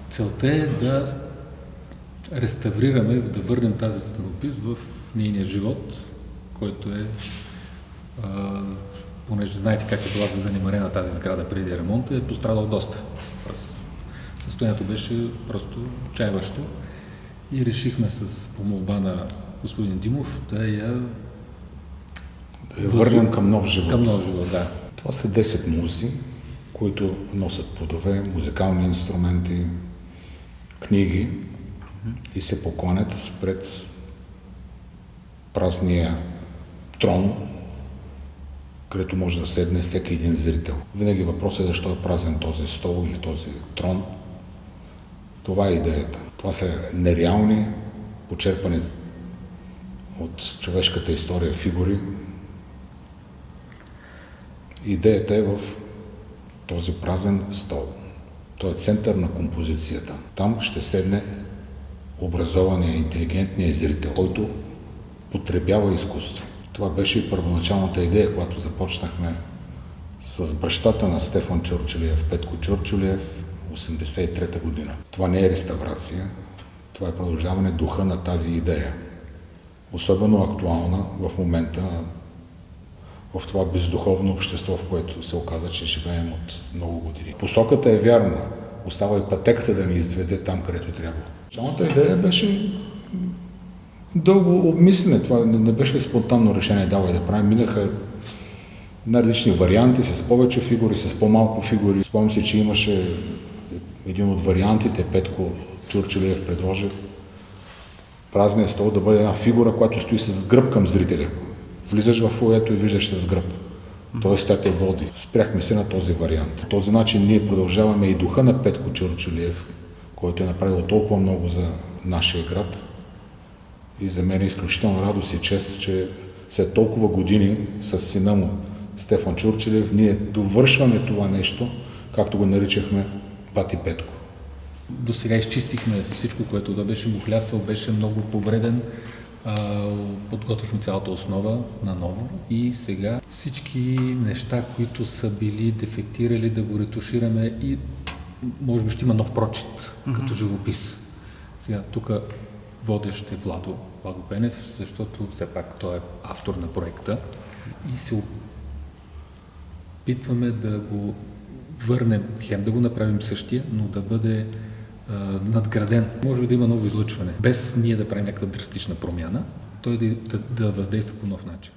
Целта е да реставрираме, да върнем тази стенопис в нейния живот, който е, понеже знаете как е била занемарена тази сграда преди ремонта, е пострадал доста. Състоянието беше просто отчайващо и решихме по молба на господин Димов да я върнем към нов живот. Към нов живот, да. Това са 10 музи, които носят плодове, музикални инструменти, книги и се поклонят пред празния трон, където може да седне всеки един зрител. Винаги въпросът е защо е празен този стол или този трон. Това е идеята. Това са нереални, почерпани от човешката история фигури. Идеята е в този празен стол. Той е център на композицията. Там ще седне образования, интелигентния зрител, който потребява изкуство. Това беше и първоначалната идея, когато започнахме с бащата на Стефан Чурчулиев, Петко Чурчулиев, 1983 година. Това не е реставрация, това е продължаване духа на тази идея. Особено актуална в момента в това бездуховно общество, в което се оказа, че живеем от много години. Посоката е вярна, остава и пътеката да ни изведе там, където трябва. Началната идея беше дълго обмислене, това не беше спонтанно решение, давай да правим. Минаха на различни варианти, с повече фигури, с по-малко фигури. Спомням си, че имаше един от вариантите, Петко Чурчулиев предложи празния стол да бъде една фигура, която стои с гръб към зрителя. Влизаш в фоето и виждаш с гръб. Тоест тя те води. Спряхме се на този вариант. По този начин ние продължаваме и духа на Петко Чурчулиев, който е направил толкова много за нашия град. И за мен е изключително радост и чест, че след толкова години с сина му Стефан Чурчулиев ние довършваме това нещо, както го наричахме Бати Петко. До сега изчистихме всичко, което да беше мухлясал, беше много повреден. Подготвихме цялата основа наново и сега всички неща, които са били дефектирали, да го ретушираме и може би ще има нов прочит като живопис. Сега тук водещ е Владо Пенев, защото все пак той е автор на проекта и се опитваме да го върнем, хем да го направим същия, но да бъде надграден. Може би да има ново излъчване, без ние да правим някаква драстична промяна, той да въздейства по нов начин.